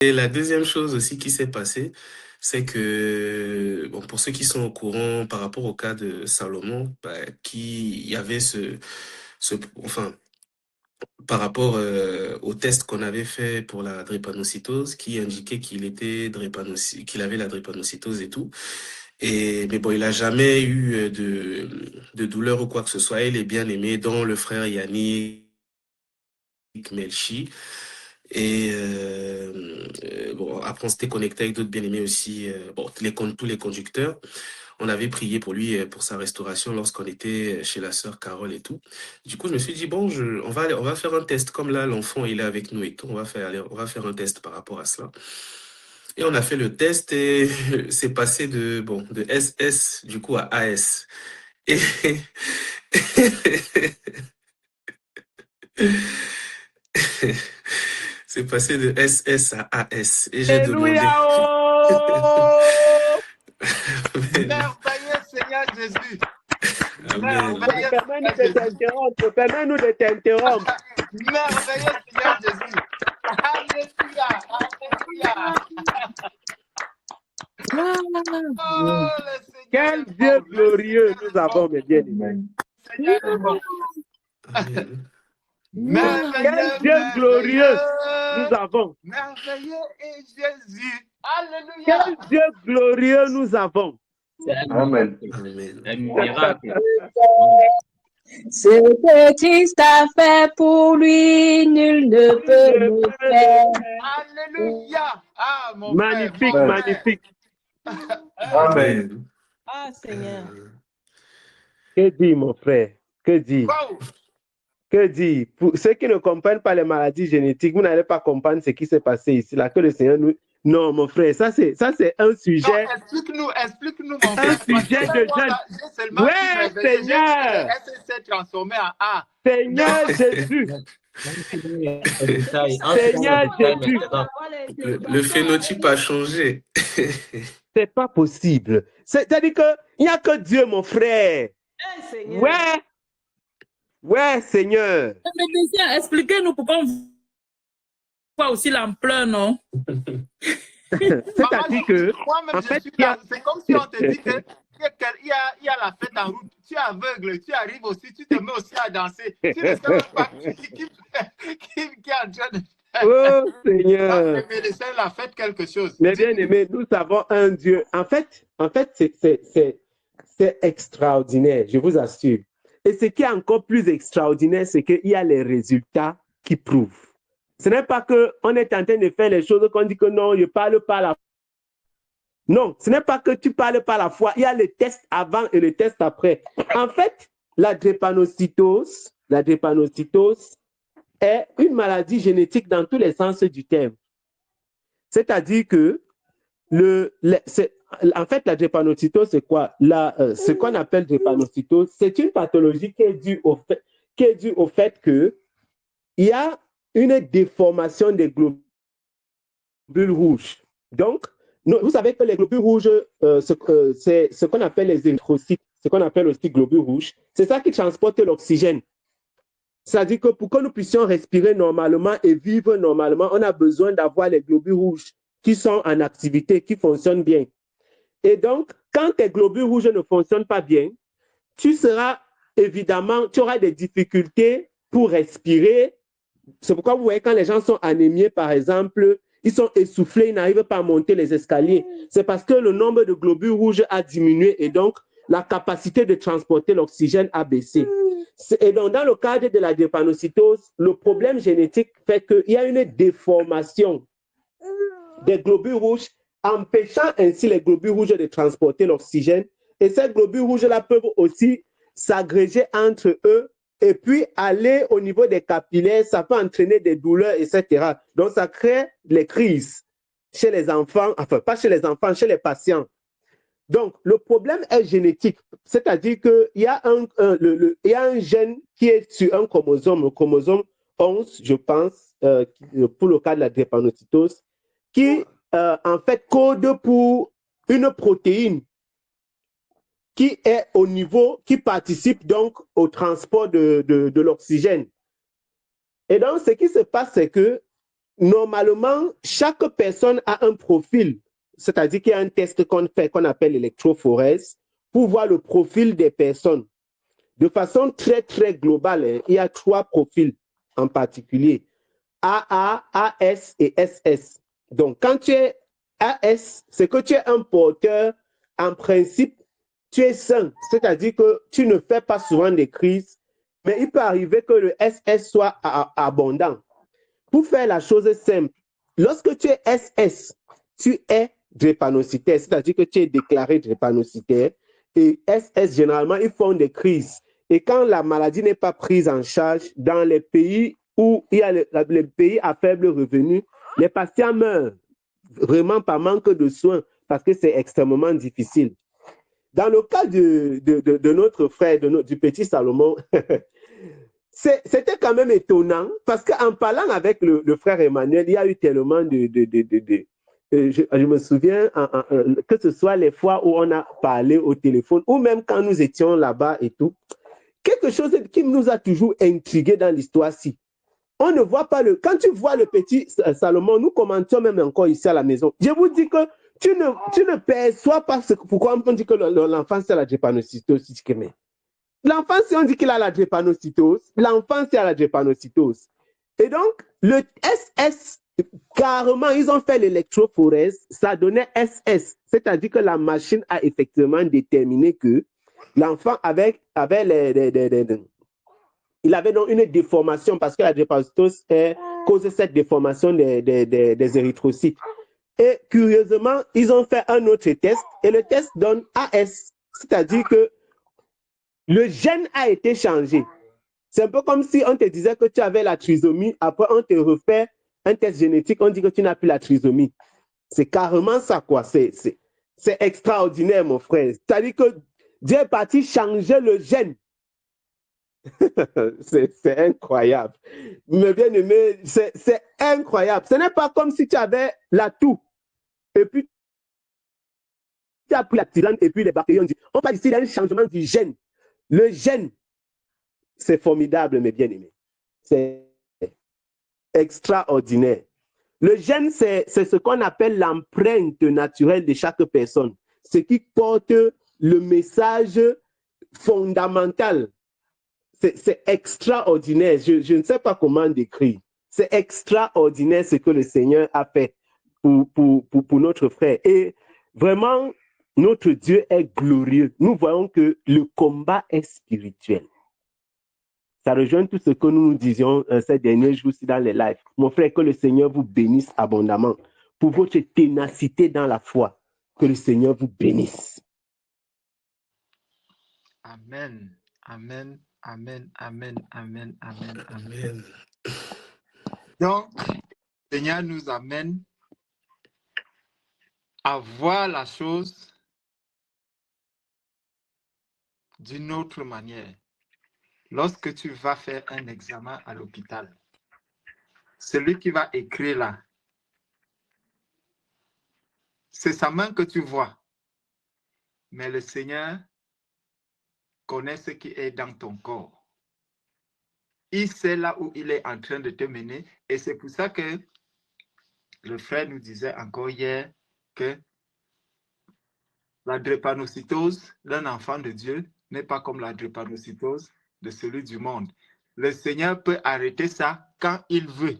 Et la deuxième chose aussi qui s'est passée, c'est que, bon, pour ceux qui sont au courant par rapport au cas de Salomon, bah, il y avait enfin, par rapport au test qu'on avait fait pour la drépanocytose, qui indiquait qu'il avait la drépanocytose et tout. Mais bon, il a jamais eu de douleur ou quoi que ce soit. Il est bien aimé, dont le frère Yannick Melchi. Bon, après, on s'était connecté avec d'autres bien-aimés aussi, bon, tous les conducteurs. On avait prié pour lui, pour sa restauration lorsqu'on était chez la sœur Carole et tout. Du coup, je me suis dit, bon, on va faire un test. Comme là, l'enfant, il est avec nous et tout, on va faire un test par rapport à cela. Et on a fait le test et c'est passé de SS, du coup, à AS. Et, c'est passé de SS à AS. Et j'ai demandé. Alléluia! Oh! Amen. Merveilleux Seigneur Jésus. Amen. Merveilleux Permets-nous Seigneur de Jésus. t'interrompre. Permets-nous de t'interrompre. Merveilleux Seigneur Jésus. Alléluia. Alléluia. Oh, le Seigneur Quel est Dieu bon. Le glorieux Seigneur est nous avons, bon. mes bien-aimés. Le Seigneur est bon. Amen. Quel Merveilleux, Dieu glorieux nous merveilleux. avons. Merveilleux est Jésus. Alléluia. Quel Dieu glorieux nous avons. Amen. Amen. Un miracle. Ce que Christ a fait pour lui, nul ne peut le faire. Alléluia. Ah, mon Magnifique, frère. Mon magnifique. Amen. Ah, Seigneur. Que dit, mon frère? Que dit? Wow. Que dit? Pour ceux qui ne comprennent pas les maladies génétiques, vous n'allez pas comprendre ce qui s'est passé ici. Là, que le Seigneur nous... Non, mon frère, ça c'est un sujet. Non, explique-nous, mon frère. Un sujet de jeune. Ouais, Seigneur. SSC transformé en A. Seigneur Jésus. Seigneur Jésus. Le phénotype a changé. C'est pas possible. C'est-à-dire qu'il n'y a que Dieu, mon frère. Eh, Seigneur. Ouais. Ouais, Seigneur. Médecin, expliquez-nous pourquoi on voit aussi l'ampleur, non? C'est-à-dire que, Moi-même, en je fait, suis là. C'est comme si on te dit que il y a la fête en route. Tu es aveugle, tu arrives aussi, tu te mets aussi à danser. Tu ne sais même pas qui est en train de faire. oh Seigneur. Le médecin a fait quelque chose. Mais bien aimé, nous avons un Dieu. En fait, c'est extraordinaire, je vous assure. Et ce qui est encore plus extraordinaire, c'est qu'il y a les résultats qui prouvent. Ce n'est pas qu'on est en train de faire les choses qu'on dit que non, je ne parle pas la foi. Non, ce n'est pas que tu parles pas la foi. Il y a le test avant et le test après. En fait, la drépanocytose est une maladie génétique dans tous les sens du terme. C'est-à-dire que en fait, la drépanocytose, c'est quoi? Ce qu'on appelle drépanocytose, c'est une pathologie qui est due au fait qu'il y a une déformation des globules rouges. Donc, vous savez que les globules rouges, c'est ce qu'on appelle les érythrocytes, ce qu'on appelle aussi globules rouges. C'est ça qui transporte l'oxygène. C'est-à-dire que pour que nous puissions respirer normalement et vivre normalement, on a besoin d'avoir les globules rouges qui sont en activité, qui fonctionnent bien. Et donc, quand tes globules rouges ne fonctionnent pas bien, tu auras des difficultés pour respirer. C'est pourquoi vous voyez quand les gens sont anémiés, par exemple, ils sont essoufflés, ils n'arrivent pas à monter les escaliers. C'est parce que le nombre de globules rouges a diminué et donc la capacité de transporter l'oxygène a baissé. Et donc, dans le cadre de la drépanocytose, le problème génétique fait qu'il y a une déformation des globules rouges, empêchant ainsi les globules rouges de transporter l'oxygène. Et ces globules rouges-là peuvent aussi s'agréger entre eux et puis aller au niveau des capillaires, ça peut entraîner des douleurs, etc. Donc, ça crée les crises chez les enfants, enfin, pas chez les enfants, chez les patients. Donc, le problème est génétique, c'est-à-dire qu'il y a un gène qui est sur un chromosome, le chromosome 11, je pense, pour le cas de la drépanocytose, qui, en fait, code pour une protéine qui est au niveau, qui participe donc au transport de l'oxygène. Et donc, ce qui se passe, c'est que normalement, chaque personne a un profil. C'est-à-dire qu'il y a un test qu'on fait, qu'on appelle l'électrophorèse, pour voir le profil des personnes. De façon très, très globale, hein, il y a 3 profils en particulier. AA, AS et SS. Donc, quand tu es AS, c'est que tu es un porteur, en principe, tu es sain. C'est-à-dire que tu ne fais pas souvent des crises, mais il peut arriver que le SS soit abondant. Pour faire la chose simple, lorsque tu es SS, tu es drépanocytaire, c'est-à-dire que tu es déclaré drépanocytaire. Et SS, généralement, ils font des crises. Et quand la maladie n'est pas prise en charge, dans les pays où il y a les pays à faible revenu, les patients meurent vraiment par manque de soins parce que c'est extrêmement difficile. Dans le cas de notre frère, du petit Salomon, c'était quand même étonnant parce qu'en parlant avec le frère Emmanuel, il y a eu tellement je me souviens que ce soit les fois où on a parlé au téléphone ou même quand nous étions là-bas et tout, quelque chose qui nous a toujours intrigué dans l'histoire-ci. On ne voit pas quand tu vois le petit Salomon, nous commentions même encore ici à la maison. Je vous dis que tu ne perçois pas pourquoi on dit que l'enfant c'est la drépanocytose. L'enfant, si on dit qu'il a la drépanocytose, l'enfant c'est la drépanocytose. Et donc, le SS, carrément, ils ont fait l'électrophorèse, ça donnait SS. C'est-à-dire que la machine a effectivement déterminé que l'enfant avait il avait donc une déformation parce que la drépanocytose cause cette déformation des érythrocytes. Et curieusement, ils ont fait un autre test et le test donne AS, c'est-à-dire que le gène a été changé. C'est un peu comme si on te disait que tu avais la trisomie, après on te refait un test génétique, on dit que tu n'as plus la trisomie. C'est carrément ça, quoi. C'est extraordinaire, mon frère. C'est-à-dire que Dieu est parti changer le gène. C'est incroyable. Mais bien aimé, c'est incroyable. Ce n'est pas comme si tu avais la toux et puis tu as pris la tisane et puis les bactéries ont dit, on parle ici d'un changement du gène. Le gène, c'est formidable, mes bien-aimés. C'est extraordinaire. Le gène, c'est ce qu'on appelle l'empreinte naturelle de chaque personne. Ce qui porte le message fondamental. C'est extraordinaire. Je ne sais pas comment décrire. C'est extraordinaire ce que le Seigneur a fait pour notre frère. Et vraiment, notre Dieu est glorieux. Nous voyons que le combat est spirituel. Ça rejoint tout ce que nous disions ces derniers jours-ci dans les lives. Mon frère, que le Seigneur vous bénisse abondamment pour votre ténacité dans la foi. Que le Seigneur vous bénisse. Amen. Amen. Amen. Amen. Amen. Amen. Amen. Donc, le Seigneur nous amène à voir la chose d'une autre manière. Lorsque tu vas faire un examen à l'hôpital, celui qui va écrire là, c'est sa main que tu vois. Mais le Seigneur connaît ce qui est dans ton corps. Il sait là où il est en train de te mener. Et c'est pour ça que le frère nous disait encore hier que la drépanocytose d'un enfant de Dieu n'est pas comme la drépanocytose de celui du monde. Le Seigneur peut arrêter ça quand il veut.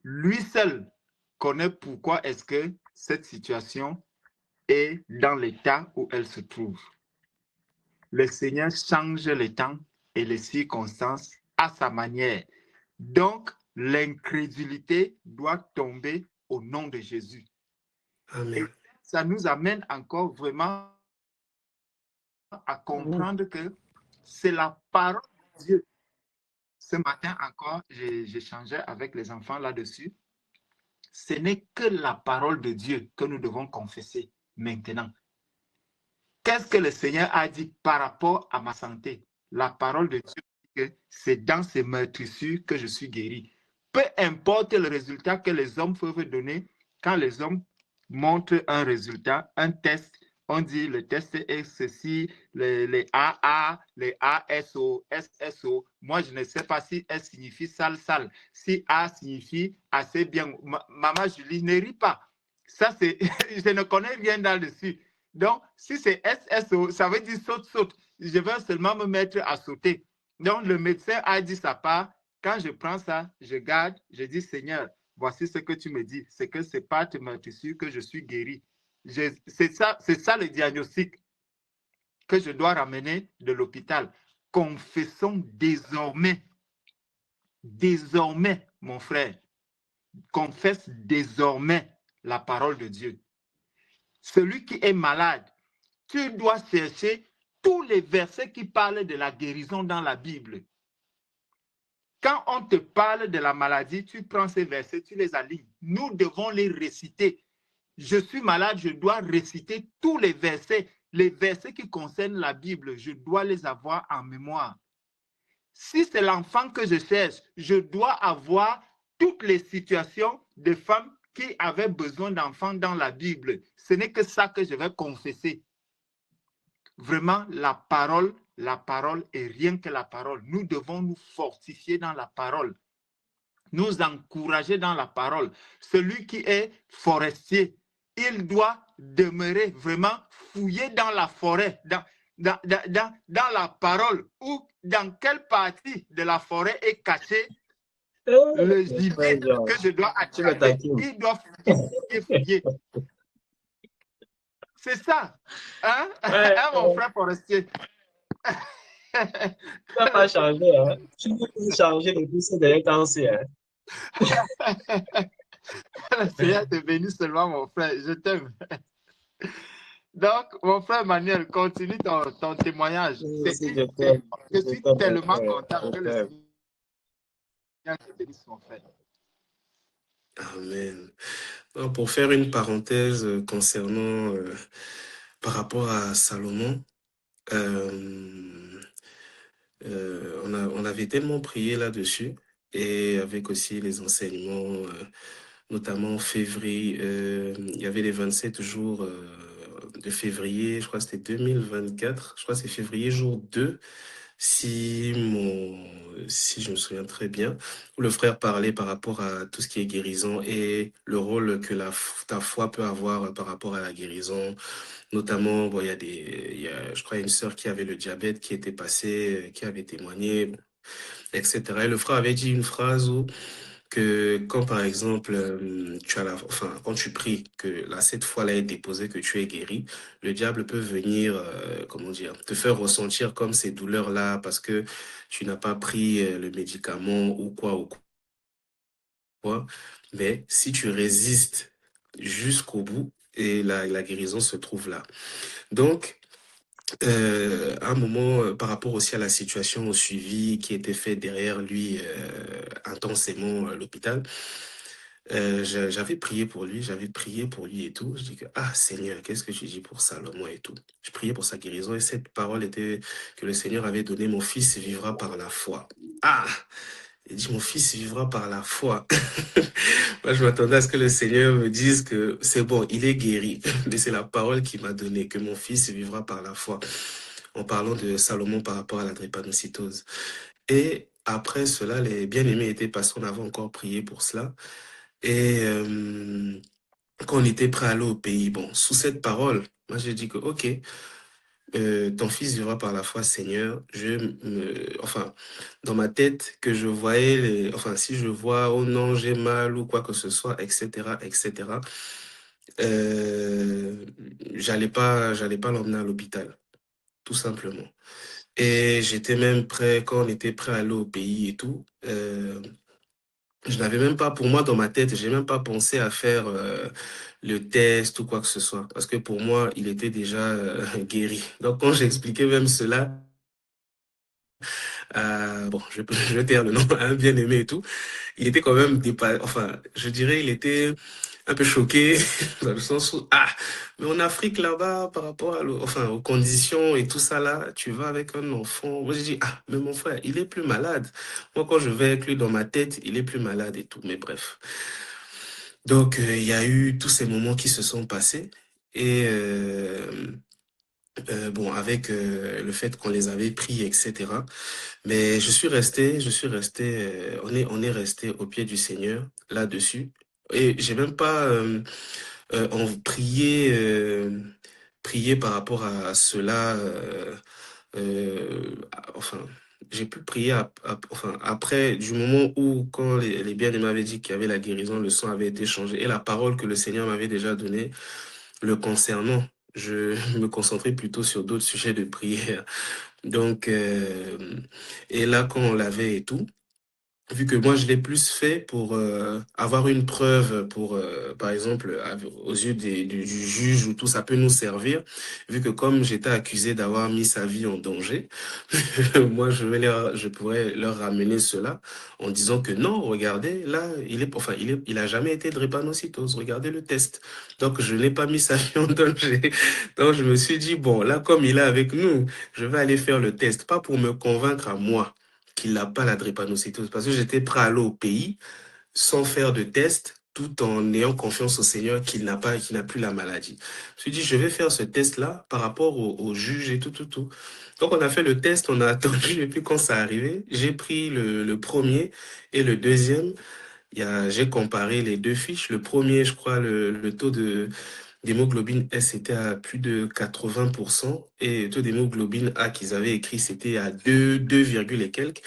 Lui seul connaît pourquoi est-ce que cette situation est dans l'état où elle se trouve. Le Seigneur change les temps et les circonstances à sa manière. Donc, l'incrédulité doit tomber au nom de Jésus. Amen. Et ça nous amène encore vraiment à comprendre que c'est la parole de Dieu. Ce matin encore, j'échangeais avec les enfants là-dessus. Ce n'est que la parole de Dieu que nous devons confesser maintenant. Qu'est-ce que le Seigneur a dit par rapport à ma santé? La parole de Dieu dit que c'est dans ces meurtrissures que je suis guéri. Peu importe le résultat que les hommes peuvent donner, quand les hommes montrent un résultat, un test, On dit le test est ceci, les AA, les ASO, SSO. Moi, je ne sais pas si S signifie sale, sale. Si A signifie assez bien. Maman Julie, ne ris pas. Ça, c'est, je ne connais rien là-dessus. Donc, si c'est SSO, ça veut dire saute, saute. Je vais seulement me mettre à sauter. Donc, le médecin a dit sa part. Quand je prends ça, je garde, je dis, Seigneur, voici ce que tu me dis. C'est que c'est pas mon tissu que je suis guéri. C'est ça le diagnostic que je dois ramener de l'hôpital. Confessons désormais, mon frère, confesse désormais la parole de Dieu. Celui qui est malade, tu dois chercher tous les versets qui parlent de la guérison dans la Bible. Quand on te parle de la maladie, tu prends ces versets, tu les alignes. Nous devons les réciter. Je suis malade, je dois réciter tous les versets qui concernent la Bible, je dois les avoir en mémoire. Si c'est l'enfant que je cherche, je dois avoir toutes les situations de femmes qui avaient besoin d'enfants dans la Bible. Ce n'est que ça que je vais confesser. Vraiment, la parole est rien que la parole. Nous devons nous fortifier dans la parole, nous encourager dans la parole. Celui qui est forestier, il doit demeurer vraiment fouillé dans la forêt, dans la parole, ou dans quelle partie de la forêt est caché le gibier que je dois attraper. Il doit fouiller. C'est ça, hein? Ouais, Mon frère forestier. tu n'as pas changé, hein? Tu n'as pas changé depuis ces derniers temps aussi, hein? Le Seigneur te bénisse seulement, mon frère. Je t'aime. Donc, mon frère Manuel, continue ton témoignage. Je suis tellement content que le Seigneur te bénisse, mon frère. Amen. Alors, pour faire une parenthèse concernant, par rapport à Salomon, on avait tellement prié là-dessus, et avec aussi les enseignements, notamment en février, il y avait les 27 jours de février, je crois que c'était 2024, je crois que c'est février jour 2, si je me souviens très bien, où le frère parlait par rapport à tout ce qui est guérison et le rôle que ta foi peut avoir par rapport à la guérison. Notamment, bon, je crois, une sœur qui avait le diabète qui était passée, qui avait témoigné, etc. Et le frère avait dit une phrase que quand, par exemple, quand tu pries, que cette foi-là est déposée, que tu es guéri, le diable peut venir, te faire ressentir comme ces douleurs-là parce que tu n'as pas pris le médicament ou quoi. Mais si tu résistes jusqu'au bout, et la guérison se trouve là. Donc, à un moment, par rapport aussi à la situation, au suivi qui était fait derrière lui intensément à l'hôpital, j'avais prié pour lui et tout. Je dis que, Seigneur, qu'est-ce que tu dis pour Salomon et tout. Je priais pour sa guérison et cette parole était que le Seigneur avait donné, mon fils vivra par la foi. Il dit, mon fils vivra par la foi. Moi, je m'attendais à ce que le Seigneur me dise que c'est bon, il est guéri. Mais c'est la parole qu'il m'a donnée, que mon fils vivra par la foi. En parlant de Salomon par rapport à la drépanocytose. Et après cela, les bien-aimés étaient passés, on avait encore prié pour cela. Et quand on était prêt à aller au pays, bon, sous cette parole, moi j'ai dit que, ok, ton fils vivra par la foi, Seigneur. Dans ma tête, que je voyais, si je vois, oh non, j'ai mal ou quoi que ce soit, etc., j'allais pas l'emmener à l'hôpital, tout simplement. Et j'étais même prêt, quand on était prêt à aller au pays et tout, je n'avais même pas, pour moi, dans ma tête, j'ai même pas pensé à faire le test ou quoi que ce soit. Parce que pour moi, il était déjà guéri. Donc, quand j'expliquais même cela, je vais taire le nom, un bien-aimé et tout, il était quand même je dirais, il était un peu choqué, dans le sens où, mais en Afrique, là-bas, par rapport aux conditions et tout ça, là, tu vas avec un enfant. Moi, j'ai dit, mais mon frère, il est plus malade. Moi, quand je vais avec lui dans ma tête, il est plus malade et tout, mais bref. Donc, il y a eu tous ces moments qui se sont passés. Et bon, avec le fait qu'on les avait pris, etc. Mais on est resté au pied du Seigneur là-dessus. Et j'ai même pas prié par rapport à cela. Enfin, j'ai pu prier enfin, après, du moment où, quand les bien-aimés m'avaient dit qu'il y avait la guérison, le sang avait été changé et la parole que le Seigneur m'avait déjà donnée le concernant, je me concentrais plutôt sur d'autres sujets de prière. Donc, et là, quand on l'avait et tout, vu que moi je l'ai plus fait pour avoir une preuve pour par exemple aux yeux du juge ou tout ça peut nous servir, vu que comme j'étais accusé d'avoir mis sa vie en danger, moi je pourrais leur ramener cela en disant que non, regardez là il a jamais été drépanocytose, regardez le test, donc je n'ai pas mis sa vie en danger. Donc je me suis dit bon là comme il est avec nous, je vais aller faire le test, pas pour me convaincre à moi qu'il n'a pas la drépanocytose. Parce que j'étais prêt à aller au pays sans faire de test, tout en ayant confiance au Seigneur qu'il n'a plus la maladie. Je me suis dit, je vais faire ce test-là par rapport au juge et tout. Donc, on a fait le test, on a attendu, et puis quand ça arrivé, j'ai pris le premier et le deuxième. J'ai comparé les deux fiches. Le premier, je crois, le taux d'hémoglobine S était à plus de 80% et le taux d'hémoglobine A qu'ils avaient écrit, c'était à 2 et quelques.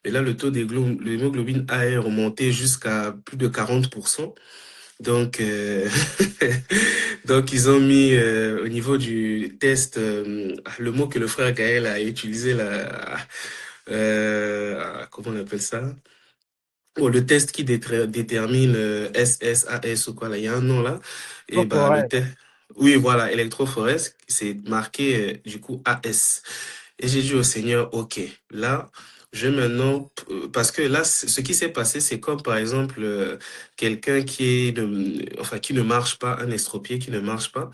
Et là, le taux d'hémoglobine A est remonté jusqu'à plus de 40%. Donc, donc ils ont mis au niveau du test, le mot que le frère Gaël a utilisé, là, comment on appelle ça? Oh, le test qui détermine SSAS ou quoi, là, il y a un nom là. Et bah, le test. Oui, voilà, électrophorèse, c'est marqué du coup AS. Et j'ai dit au Seigneur, OK, là, je vais maintenant, parce que là, ce qui s'est passé, c'est comme par exemple quelqu'un enfin, qui ne marche pas, un estropié qui ne marche pas,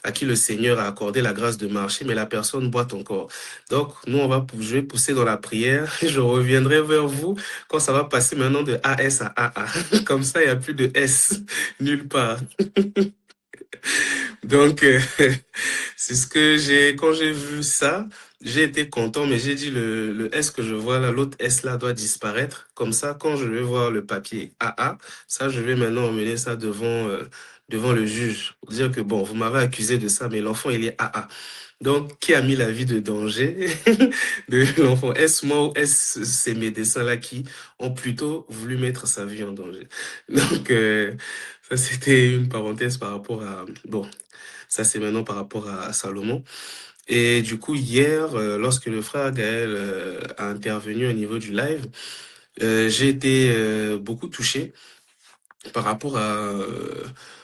à qui le Seigneur a accordé la grâce de marcher, mais la personne boite encore. Donc, nous, je vais pousser dans la prière, et je reviendrai vers vous quand ça va passer maintenant de AS à AA. Comme ça, il n'y a plus de S nulle part. Donc, c'est ce que quand j'ai vu ça, j'ai été content, mais j'ai dit le S que je vois là, l'autre S là doit disparaître. Comme ça, quand je vais voir le papier AA, ça, je vais maintenant emmener ça devant le juge. Pour dire que bon, vous m'avez accusé de ça, mais l'enfant, il est AA. Donc, qui a mis la vie de danger de l'enfant? Est-ce moi ou est-ce ces médecins-là qui ont plutôt voulu mettre sa vie en danger? Donc, ça, c'était une parenthèse par rapport à... Bon, ça, c'est maintenant par rapport à Salomon. Et du coup, hier, lorsque le frère Gaël a intervenu au niveau du live, j'ai été beaucoup touché par rapport